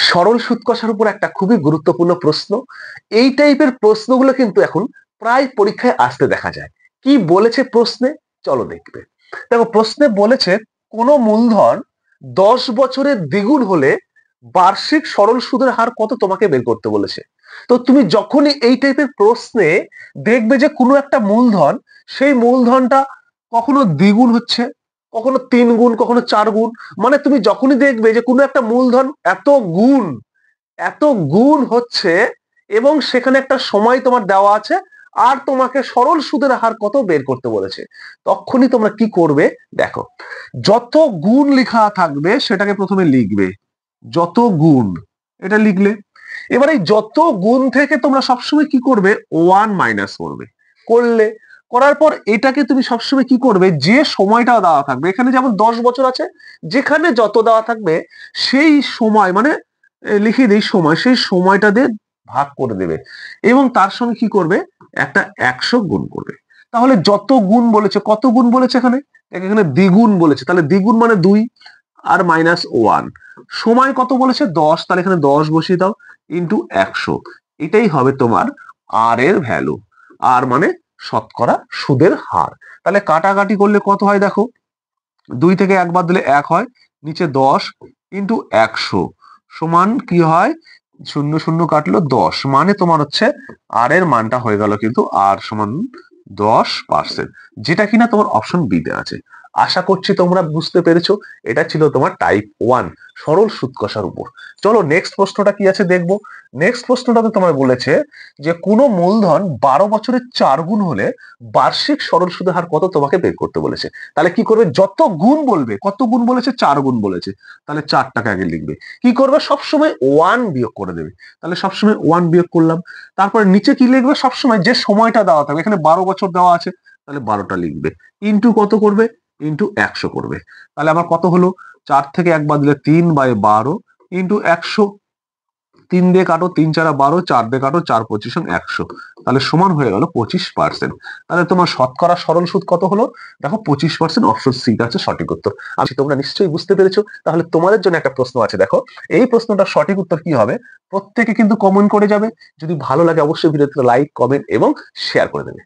সরল সুদ কষার উপর একটা খুবই গুরুত্বপূর্ণ প্রশ্ন। এই টাইপের প্রশ্নগুলো কিন্তু এখন প্রায় পরীক্ষায় আসতে দেখা যায়। কি বলেছে প্রশ্নে, চলো দেখবে। দেখো প্রশ্নে বলেছে কোন মূলধন 10 বছরের দ্বিগুণ হলে বার্ষিক সরল সুদের হার কত তোমাকে বের করতে বলেছে। তো তুমি যখনই এই টাইপের প্রশ্নে দেখবে যে কোনো একটা মূলধন, সেই মূলধনটা কখনো দ্বিগুণ হচ্ছে, কখনো 3 গুণ, কখনো 4 গুণ, মানে তুমি যখনই দেখবে যে কোনো একটা মূলধন গুণ এত গুণ হচ্ছে এবং সেখানে একটা সময় তোমার দেওয়া আছে আর তোমাকে সরল সুদের হার কত বের করতে বলেছে, তখনই তোমরা কি করবে দেখো। যত গুণ লেখা থাকবে সেটাকে প্রথমে লিখবে, যত গুণ, এটা লিখলে। এবার এই যত গুণ থেকে তোমরা সবসময় কি করবে, 1 মাইনাস করবে, করলে করার পর এটাকে তুমি সবসময় কি করবে, যে সময়টা দেওয়া থাকবে, এখানে যেমন 10 বছর আছে, যেখানে যত দেওয়া থাকবে সেই সময় মানে লিখে দিই সময়, সেই সময়টা দিয়ে ভাগ করে দেবে এবং তার সঙ্গে কি করবে, একটা 100 গুণ করবে। তাহলে যত গুণ বলেছে, কত গুণ বলেছে এখানে, এখানে দ্বিগুণ বলেছে, তাহলে দ্বিগুণ মানে 2 আর -1, সময় কত বলেছে 10, তাহলে এখানে 10 বসিয়ে দাও ইন্টু 100, এটাই হবে তোমার আর এর ভ্যালু। আর মানে শতকরা সুদের হার। তাহলে কাটাকাটি করলে কত হয় দেখো, 2 থেকে 1 বাদ দিলে 1 হয়, নিচে 10 ইন্টু 100 সমান কি হয়, 0 0 কাটলো 10, মানে তোমার হচ্ছে আর এর মানটা হয়ে গেল কিন্তু আর সমান 10%, যেটা কিনা তোমার অপশন বি তে আছে। আশা করছি তোমরা বুঝতে পেরেছো। এটা ছিল তোমার টাইপ 1 সরল সুদ কষার উপর। চলো নেক্সট প্রশ্নটা কি আছে দেখবো। নেক্সট প্রশ্নটাতে তোমার বলেছে যে কোনো মূলধন 12 বছরের 4 গুণ হলে বার্ষিক সরল সুদের হার কত তোমাকে বের করতে বলেছে। তাহলে কি করবে, যত গুণ বলবে, কত গুণ বলেছে 4 গুণ বলেছে, তাহলে 4টাকে আগে লিখবে, কি করবে সবসময় 1 বিয়োগ করে দেবে, তাহলে সবসময় 1 বিয়োগ করলাম। তারপরে নিচে কি লিখবে, সবসময় যে সময়টা দেওয়া থাকবে, এখানে 12 বছর দেওয়া আছে তাহলে 12টা লিখবে, ইন্টু কত করবে, ইন্টু 100 করবে। তাহলে আমার কত হলো, 4 থেকে 1 বাদ দিলে 3/12 ইন্টু 100, 3 দিয়ে কাটো, 3 4 12, 4 দিয়ে কাটো, 4 25 100, তাহলে সমান হয়ে গেল 25%। তাহলে তোমার শতকরা সরল সুদ কত হলো, দেখো 25%, অপশন সি আছে সঠিক উত্তর। আশা তোমরা নিশ্চয়ই বুঝতে পেরেছো। তাহলে তোমাদের জন্য একটা প্রশ্ন আছে, দেখো এই প্রশ্নটার সঠিক উত্তর কি হবে, প্রত্যেকে কিন্তু কমেন্ট করে যাবে। যদি ভালো লাগে অবশ্যই ভিডিওতে লাইক, কমেন্ট এবং শেয়ার করে দেবে।